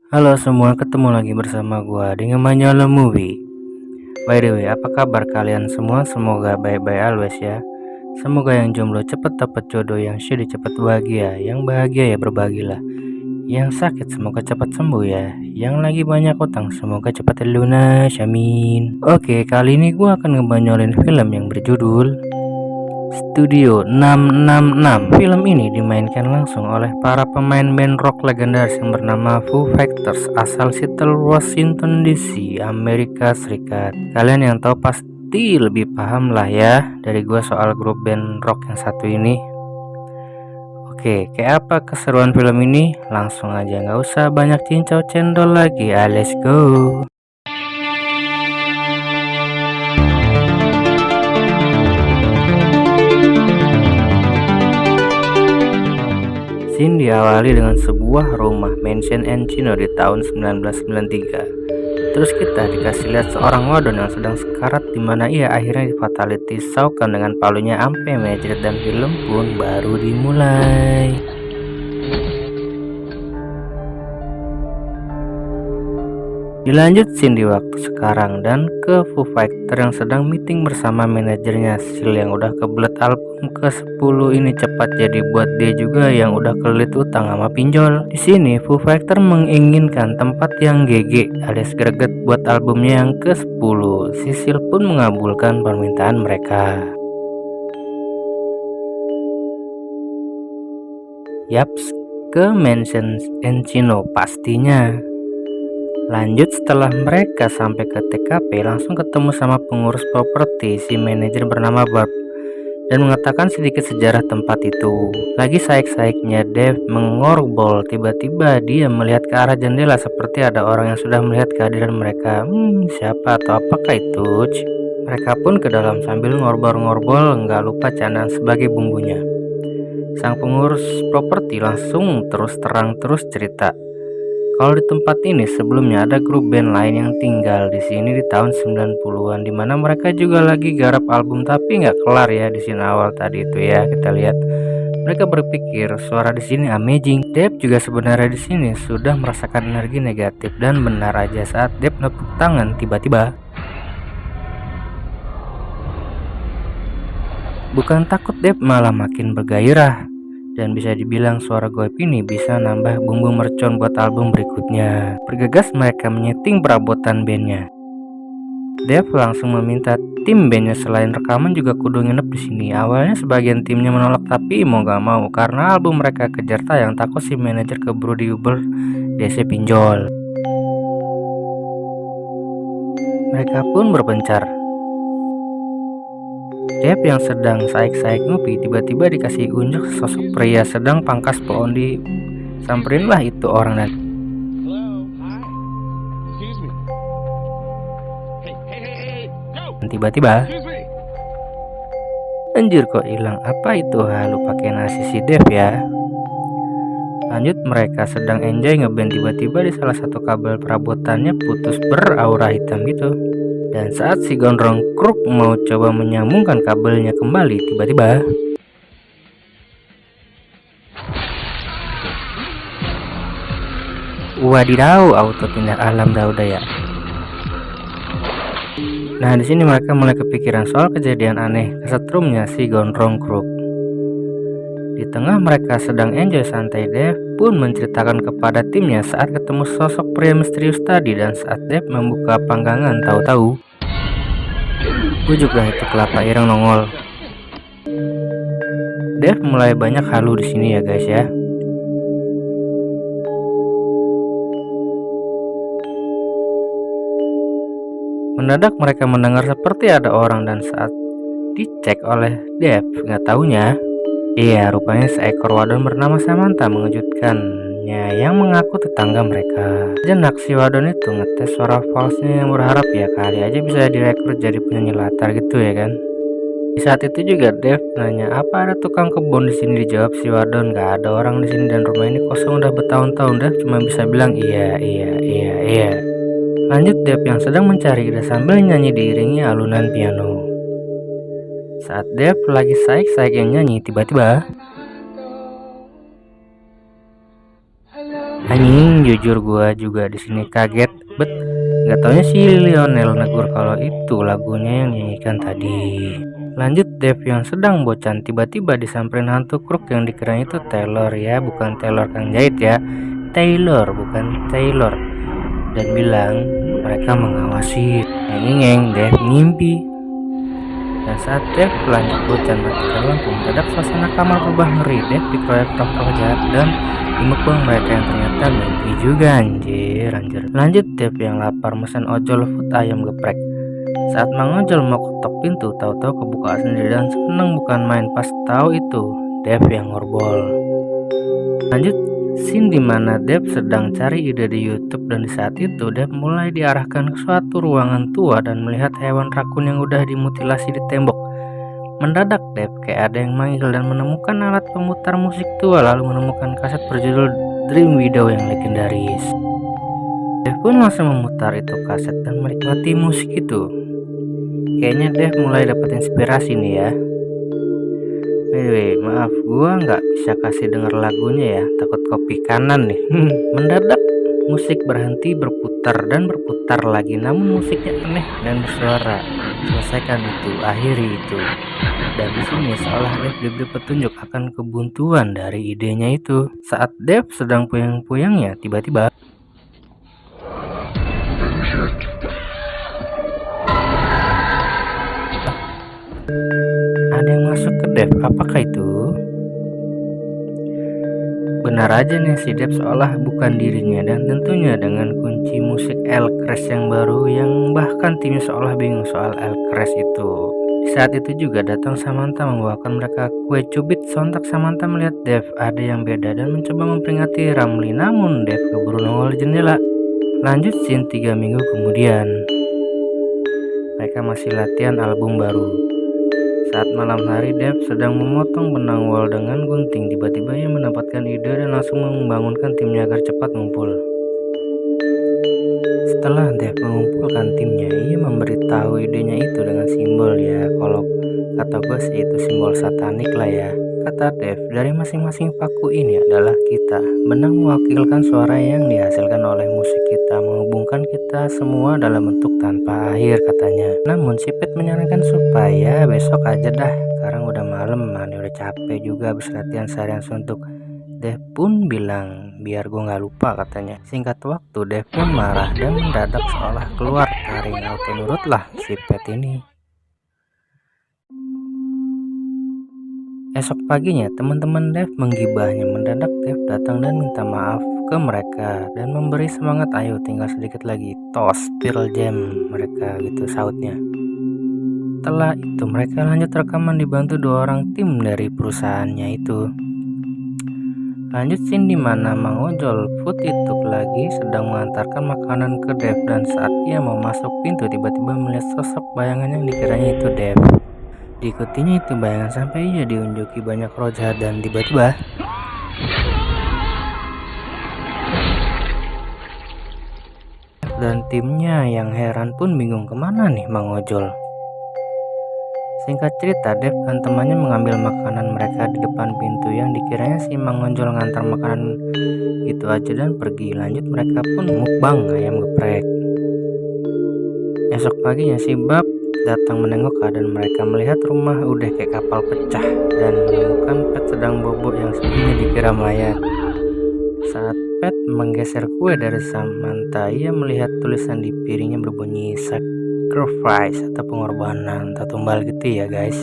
Halo semua, ketemu lagi bersama gua dengan Manyala Movie. By the way, apa kabar kalian semua? Semoga baik-baik always ya. Semoga yang jomblo cepet dapat jodoh, yang sedih cepet bahagia, yang bahagia ya berbagilah. Yang sakit semoga cepat sembuh ya. Yang lagi banyak utang semoga cepat lunas, amin. Oke, kali ini gua akan ngebanyolin film yang berjudul Studio 666. Film ini dimainkan langsung oleh para pemain band rock legendaris yang bernama Foo Fighters asal Seattle, Washington DC, Amerika Serikat. Kalian yang tahu pasti lebih paham lah ya dari gua soal grup band rock yang satu ini. Oke, kayak apa keseruan film ini? Langsung aja, nggak usah banyak cincau cendol lagi. Let's go. Scene diawali dengan sebuah rumah mansion Encino di tahun 1993. Terus kita dikasih lihat seorang wadon yang sedang sekarat, di mana ia akhirnya difatality saukan dengan palunya ampe mejerit, dan film pun baru dimulai. Dilanjut scene di waktu sekarang dan ke Foo Fighter yang sedang meeting bersama manajernya Sil yang udah kebelet album ke-10 ini cepat jadi buat dia juga yang udah kelit utang sama pinjol. Di sini Foo Fighter menginginkan tempat yang GG alias greget buat albumnya yang ke-10. Sil pun mengabulkan permintaan mereka. Yaps, ke Mansion Encino pastinya. Lanjut, setelah mereka sampai ke TKP, langsung ketemu sama pengurus properti, si manajer bernama Barb, dan mengatakan sedikit sejarah tempat itu. Lagi saik-saiknya Dave mengorbol, tiba-tiba dia melihat ke arah jendela seperti ada orang yang sudah melihat kehadiran mereka. Siapa atau apakah itu? Mereka pun ke dalam sambil ngorbol-ngorbol, nggak lupa candaan sebagai bumbunya. Sang pengurus properti langsung terus terang terus cerita. Kalau di tempat ini sebelumnya ada grup band lain yang tinggal di sini di tahun 90-an, di mana mereka juga lagi garap album tapi nggak kelar ya di sini awal tadi itu ya. Kita lihat mereka berpikir suara di sini amazing. Dave juga sebenarnya di sini sudah merasakan energi negatif, dan benar aja saat Dave nepuk tangan tiba-tiba bukan takut, Dave malah makin bergairah. Dan bisa dibilang suara goib ini bisa nambah bumbu mercon buat album berikutnya. Bergegas mereka menyeting perabotan bandnya. Dev langsung meminta tim bandnya selain rekaman juga kudu nginep di sini. Awalnya sebagian timnya menolak, tapi mau gak mau karena album mereka kejar tayang, takut si manajer keburu diuber DC pinjol. Mereka pun berpencar. Dev yang sedang saik-saik ngopi tiba-tiba dikasih unjuk sosok pria sedang pangkas pohon. Samperinlah itu orang dan tiba-tiba anjir kok hilang, apa itu halu pakai nasi si Dev ya. Lanjut, mereka sedang enjoy ngeband, tiba-tiba di salah satu kabel perabotannya putus beraura hitam gitu. Dan saat si gondrong kruk mau coba menyambungkan kabelnya kembali, tiba-tiba wadidaw, auto pindah alam dah udah ya. Nah, di sini mereka mulai kepikiran soal kejadian aneh kesetrumnya si gondrong kruk. Di tengah mereka sedang enjoy santai, Dave pun menceritakan kepada timnya saat ketemu sosok pria misterius tadi, dan saat Dave membuka panggangan, tahu-tahu ujunglah itu kelapa ireng nongol. Dave mulai banyak halu di sini ya guys ya. Mendadak mereka mendengar seperti ada orang, dan saat dicek oleh Dave, nggak taunya iya, rupanya seekor wadon bernama Samantha mengejutkannya yang mengaku tetangga mereka. Jenak si wadon itu ngetes suara falsenya yang berharap ya kali aja bisa direkrut jadi penyanyi latar gitu ya kan. Di saat itu juga Dave nanya apa ada tukang kebun di sini. Dijawab si wadon nggak ada orang di sini dan rumah ini kosong udah bertahun-tahun. Dave cuma bisa bilang iya iya iya iya. Lanjut, Dave yang sedang mencari ide sambil nyanyi diiringi alunan piano. Saat Dave lagi saik-saik yang nyanyi, tiba-tiba Anjing, jujur gua juga di sini kaget bet. Gak taunya si Lionel negur kalau itu lagunya yang nyanyikan tadi. Lanjut, Dev yang sedang bocan tiba-tiba disamperin hantu kruk yang dikira itu Taylor ya, bukan Taylor Kang Jahit ya. Taylor bukan Taylor. Dan bilang mereka mengawasi. Ngeng, Dev ngimpi. Dan saat Dev lanjut bocan matikan lampu, mendadak suasana kamar berubah ngeri. Dev dikeroyok roh jahat dan dimukul mereka yang ternyata mimpi juga anjir. Lanjut, Dev yang lapar mesen ojol food ayam geprek. Saat Mang Ojol mau ketok pintu, tahu-tahu kebuka sendiri dan seneng bukan main. Pas tahu itu Dev yang ngorbol. Lanjut, scene dimana Dev sedang cari ide di YouTube dan di saat itu Dev mulai diarahkan ke suatu ruangan tua dan melihat hewan rakun yang udah dimutilasi di tembok. Mendadak Dev kayak ada yang manggil dan menemukan alat pemutar musik tua, lalu menemukan kaset berjudul Dream Widow yang legendaris. Dev pun langsung memutar itu kaset dan menikmati musik itu. Kayaknya Dev mulai dapat inspirasi nih ya. Anyway, maaf gua nggak bisa kasih denger lagunya ya, takut copy kanan nih. Mendadak musik berhenti berputar dan berputar lagi, namun musiknya aneh dan bersuara. Selesaikan itu, akhiri itu. Dan di sini seolah Dev diberi petunjuk akan kebuntuan dari idenya itu. Saat Dev sedang puyeng-puyengnya, tiba-tiba ada yang masuk ke Dev. Apakah itu? Benar aja nih, si Dev seolah bukan dirinya, dan tentunya dengan kunci musik El Crash yang baru yang bahkan timnya seolah bingung soal El Crash itu. Di saat itu juga datang Samantha membawakan mereka kue cubit. Sontak Samantha melihat Dev ada yang beda dan mencoba memperingati Ramli, namun Dev keburu nongol di jendela. Lanjut scene 3 minggu kemudian. Mereka masih latihan album baru. Saat malam hari Dev sedang memotong benang wol dengan gunting, tiba-tiba ia mendapatkan ide dan langsung membangunkan timnya agar cepat ngumpul. Setelah Dev mengumpulkan timnya, ia memberitahu idenya itu dengan simbol ya. Kalau kata gue sih itu simbol satanik lah ya. Kata Dev, dari masing-masing paku ini adalah kita. Benang mewakilkan suara yang dihasilkan oleh musik kita, menghubungkan kita semua dalam bentuk tanpa akhir katanya. Namun si Pet menyarankan supaya besok aja dah, sekarang udah malam, Mani udah capek juga habis latihan seharian suntuk. Dev pun bilang biar gue nggak lupa katanya. Singkat waktu Dev pun marah dan mendadak seolah keluar taring auto nurutlah si Pet ini. Esok paginya teman-teman Dev menggibahnya. Mendadak Dev datang dan minta maaf ke mereka dan memberi semangat, ayo tinggal sedikit lagi, tos Pearl Jam mereka gitu sautnya. Setelah itu mereka lanjut rekaman dibantu 2 orang tim dari perusahaannya itu. Lanjut scene dimana Mang Ojol Food itu lagi sedang mengantarkan makanan ke Dev, dan saat ia mau masuk pintu tiba-tiba melihat sosok bayangan yang dikiranya itu Dev. Diikutinya itu bayangan sampai ia diunjuki banyak roh jahat dan tiba-tiba dan timnya yang heran pun bingung kemana nih Mang Ojol. Singkat cerita, Dev dan temannya mengambil makanan mereka di depan pintu yang dikiranya si Mang Ojol ngantar makanan itu aja dan pergi. Lanjut mereka pun mukbang ayam geprek. Esok paginya si Bab datang menengok keadaan mereka, melihat rumah udah kayak kapal pecah dan menemukan Pet sedang bobok yang sebelumnya dikira mayat. Saat Pet menggeser kue dari Samantha, ia melihat tulisan di piringnya berbunyi sacrifice atau pengorbanan atau tumbal gitu ya guys.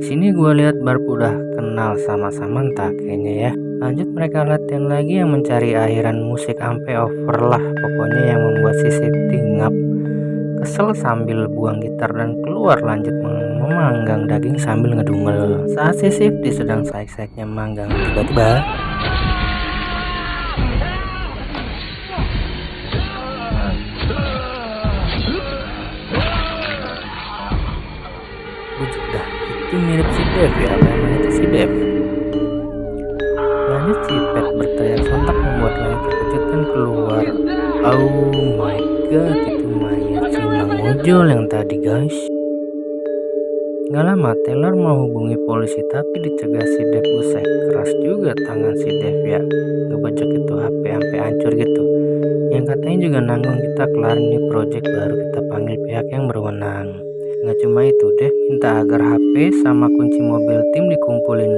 Di sini gue lihat Barb udah kenal sama Samantha kayaknya ya. Lanjut mereka latihan lagi yang mencari akhiran musik ampe over lah pokoknya, yang membuat si Siti ngap. Kesel sambil buang gitar dan keluar lanjut memanggang daging sambil ngedumel. Saat si Sifty sedang saik-saiknya manggang, tiba-tiba bujuk dah, itu mirip si Dev ya, memang itu si Dev. Lanjut si Pet berteriak sontak membuat langit terkejut dan keluar. Oh my god, itu mayat si Mang Ojol yang tadi guys. Gak lama Taylor menghubungi polisi tapi dicegah si Dev. Buset, keras juga tangan si Dev ya, ngebajak itu HP sampai hancur gitu. Yang katanya juga nanggung, kita kelar nih project baru kita panggil pihak yang berwenang. Nggak cuma itu, Dev minta agar HP sama kunci mobil tim dikumpulin,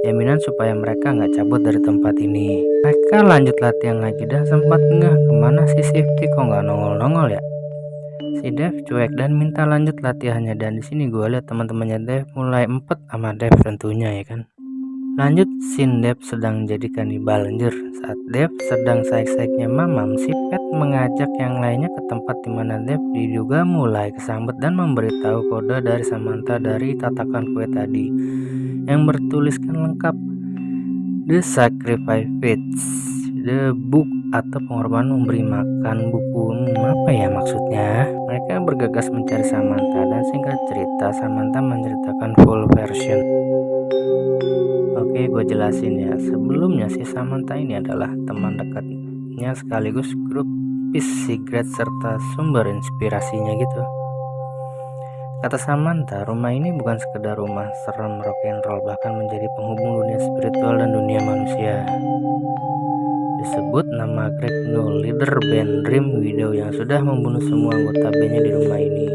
jaminan supaya mereka nggak cabut dari tempat ini. Mereka lanjut latihan lagi dan sempat ngeh kemana si Safety kok nggak nongol-nongol ya. Si Dev cuek dan minta lanjut latihannya, dan di sini gue lihat teman-temannya Dev mulai empet sama Dev tentunya ya kan. Lanjut scene Dev sedang jadi kanibal. Anjir, saat Dev sedang saik-saiknya mamam, si Pat mengajak yang lainnya ke tempat dimana Dev diduga mulai kesambet dan memberitahu kode dari Samantha dari tatakan kue tadi yang bertuliskan lengkap The Sacrifice Feast, The Book, atau pengorbanan memberi makan buku. Apa ya maksudnya? Mereka bergegas mencari Samantha dan singkat cerita Samantha menceritakan full version. Oke, gue jelasin ya. Sebelumnya si Samantha ini adalah teman dekatnya sekaligus grup secret serta sumber inspirasinya gitu. Kata Samantha, rumah ini bukan sekedar rumah serem rock and roll, bahkan menjadi penghubung dunia spiritual dan dunia manusia. Disebut nama Greg Null, leader band Dream Widow yang sudah membunuh semua anggota bandnya di rumah ini.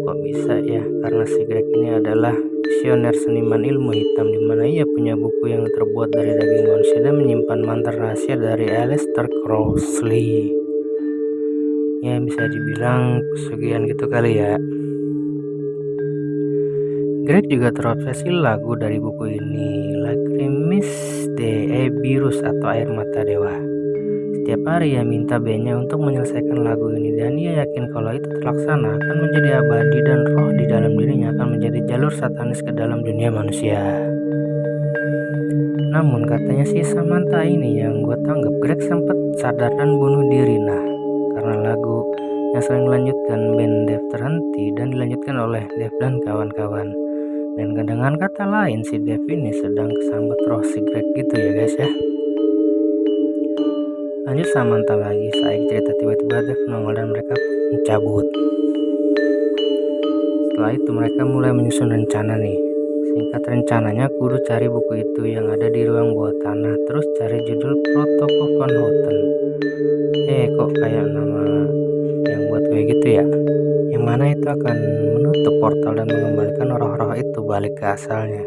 Kok bisa ya? Karena si Greg ini adalah visioner seniman ilmu hitam, di mana ia punya buku yang terbuat dari daging manusia dan menyimpan mantra rahasia dari Aleister Crowley. Ya bisa dibilang pesugihan gitu kali ya. Greg juga terobsesi lagu dari buku ini, Lacrimis de Ebirus atau Air Mata Dewa. Setiap hari ia minta bandnya untuk menyelesaikan lagu ini, dan ia yakin kalau itu terlaksana akan menjadi abadi dan roh di dalam dirinya akan menjadi jalur satanis ke dalam dunia manusia. Namun katanya si Samantha ini yang gue tanggap, Greg sempat sadar dan bunuh diri. Nah, karena lagu yang sering dilanjutkan band Dev terhenti dan dilanjutkan oleh Dev dan kawan-kawan. Dan dengan kata lain si Dev ini sedang kesambet roh si Greg gitu ya guys ya. Lanjut Samantha lagi, saat cerita tiba-tiba Dev nongol dan mereka mencabut. Setelah itu mereka mulai menyusun rencana nih. Singkat rencananya kudu cari buku itu yang ada di ruang bawah tanah, terus cari judul Protocol Van Houten. Kok kayak nama yang buat gue gitu ya, yang mana itu akan menutup portal dan mengembalikan roh-roh itu balik ke asalnya.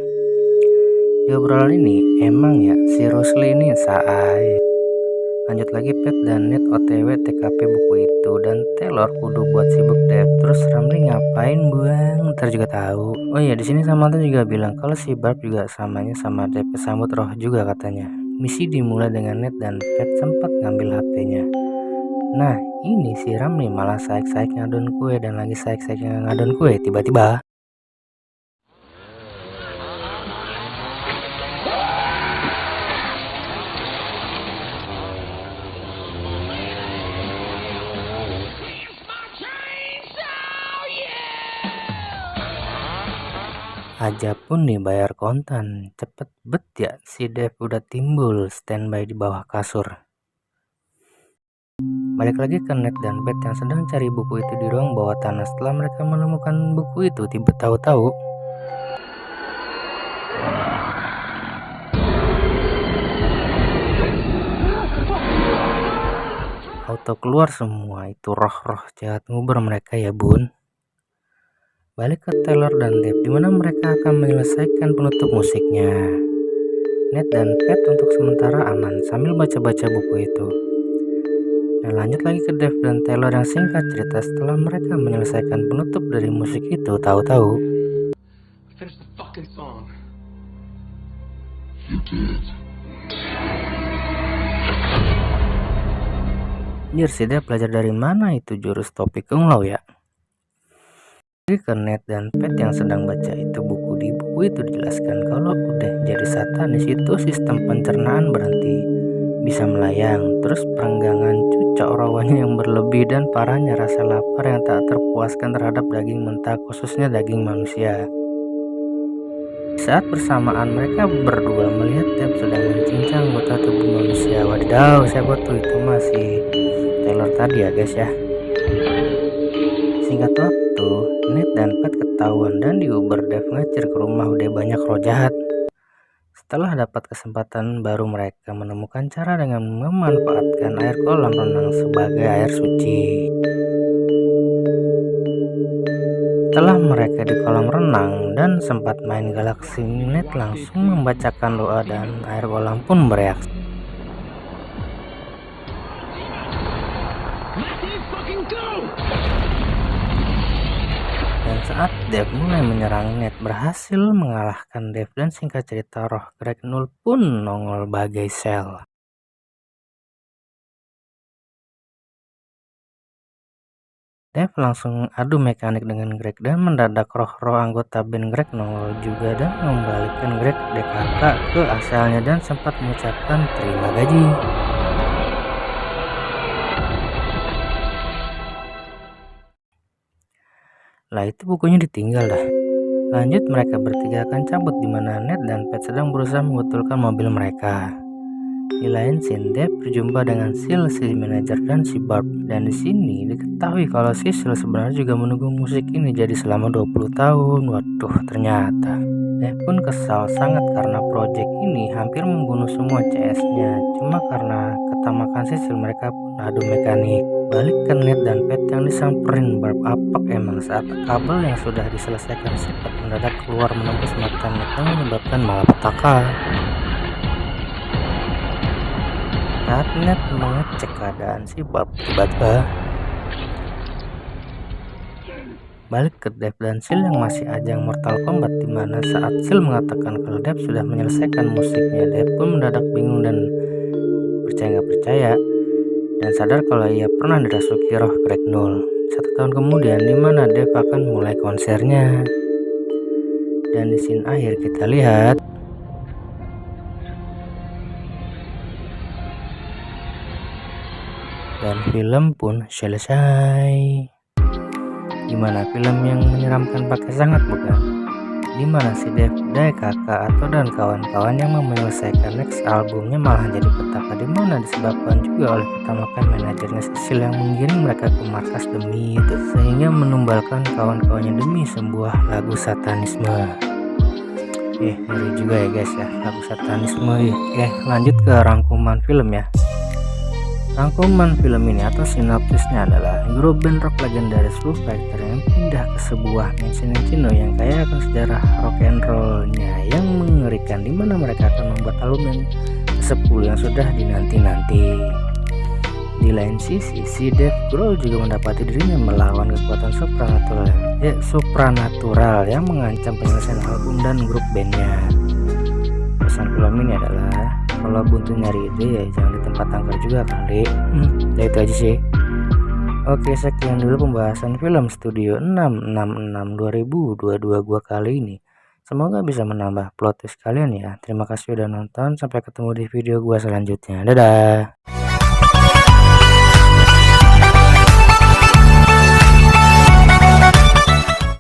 Di obrolan ini emang ya si Rusli ini saai. Lanjut lagi, Pat dan Ned OTW TKP buku itu, dan Taylor kudu buat sibuk Dev. Terus Ramli ngapain buang, ntar juga tahu. Oh iya, di sini Samantha juga bilang kalau si Barb juga samanya sama Dev, kesambut roh juga katanya. Misi dimulai dengan Ned dan Pat sempat ngambil HP-nya. Nah ini si Ramli malah saik-saik ngadon kue, dan lagi saik-saik ngadon kue tiba-tiba aja pun dibayar kontan. Cepet bet ya, si Dev udah timbul standby di bawah kasur. Balik lagi ke Ned dan Beth yang sedang cari buku itu di ruang bawah tanah. Setelah mereka menemukan buku itu, tiba tahu-tahu auto keluar semua. Itu roh-roh jahat nguber mereka ya bun. Balik ke Taylor dan Dev, dimana mereka akan menyelesaikan penutup musiknya. Ned dan Pat untuk sementara aman sambil baca-baca buku itu. Nah lanjut lagi ke Dev dan Taylor yang singkat cerita setelah mereka menyelesaikan penutup dari musik itu, tahu-tahu Anjir, si Dev belajar dari mana itu jurus topi Kung Lao ya? Ke Ned dan Pat yang sedang baca itu buku, di buku itu dijelaskan kalau udah jadi satanis itu sistem pencernaan berhenti, bisa melayang, terus perenggangan cucok rawanya yang berlebih, dan parahnya rasa lapar yang tak terpuaskan terhadap daging mentah, khususnya daging manusia. Saat bersamaan mereka berdua melihat Dev sedang mencincang anggota tubuh manusia. Wadidaw, siapa tuh? Itu masih Taylor tadi ya guys ya. Singkat waktu, Ned dan Pat ketahuan dan diuber Dave ngacir ke rumah udah banyak roh jahat. Setelah dapat kesempatan baru mereka menemukan cara dengan memanfaatkan air kolam renang sebagai air suci. Setelah mereka di kolam renang dan sempat main galaksi, Ned langsung membacakan doa dan air kolam pun bereaksi. Dan saat Dave mulai menyerang, Ned berhasil mengalahkan Dave dan singkat cerita roh Greg Null pun nongol bagai sel. Dave langsung adu mekanik dengan Greg dan mendadak roh-roh anggota band Greg nongol juga dan mengembalikan Greg DKK ke asalnya dan sempat mengucapkan terima gaji. Lah itu bukunya ditinggal dah. Lanjut mereka bertiga akan cabut di mana Ned dan Pat sedang berusaha membetulkan mobil mereka. Di lain scene, Dave berjumpa dengan Sil, si manajer dan si Barb. Dan di sini diketahui kalau si Sil sebenarnya juga menunggu musik ini jadi selama 20 tahun. Waduh, ternyata. Dave pun kesal sangat karena proyek ini hampir membunuh semua CS-nya. Cuma karena ketamakan si Sil mereka pun adu mekanik. Balik ke Ned dan Pat yang disamperin Barb apak emang saat kabel yang sudah diselesaikan si Pat mendadak keluar menembus mata Ned yang menyebabkan malapetaka. Saat Ned mengecek keadaan si Barb, tiba-tiba balik ke Dave dan Sil yang masih ajang Mortal Kombat, dimana saat Sil mengatakan kalau Dave sudah menyelesaikan musiknya, Dave pun mendadak bingung dan percaya nggak percaya dan sadar kalau ia pernah dirasuki roh Greg Null. 1 tahun kemudian, dimana Dave akan mulai konsernya. Dan di scene akhir kita lihat dan film pun selesai. Gimana, film yang menyeramkan pakai sangat bukan? Dimana si Dave DKK atau dan kawan-kawan yang mau menyelesaikan next albumnya malah jadi petaka, dimana disebabkan juga oleh ketamakan manajernya Cecil yang mengirim mereka ke markas demi itu, sehingga menumbalkan kawan-kawannya demi sebuah lagu satanisme. Ngeri juga ya guys ya, lagu satanisme. Lanjut ke rangkuman film ya. Rangkuman film ini atau sinopsisnya adalah grup band rock legendaris Foo Fighter yang pindah ke sebuah mansion Cino yang kaya akan sejarah rock and rollnya yang mengerikan, dimana mereka akan membuat album yang ke-10 yang sudah dinanti-nanti. Di lain sisi, si Dave Grohl juga mendapati dirinya melawan kekuatan supranatural yang mengancam penyelesaian album dan grup bandnya. Pesan film ini adalah kalau buntu nyari ide ya jangan di tempat angker juga kali. Ya itu aja sih. Oke, sekian dulu pembahasan film Studio 666 2022 gua kali ini. Semoga bisa menambah plot twist kalian ya. Terima kasih udah nonton, sampai ketemu di video gua selanjutnya. Dadah.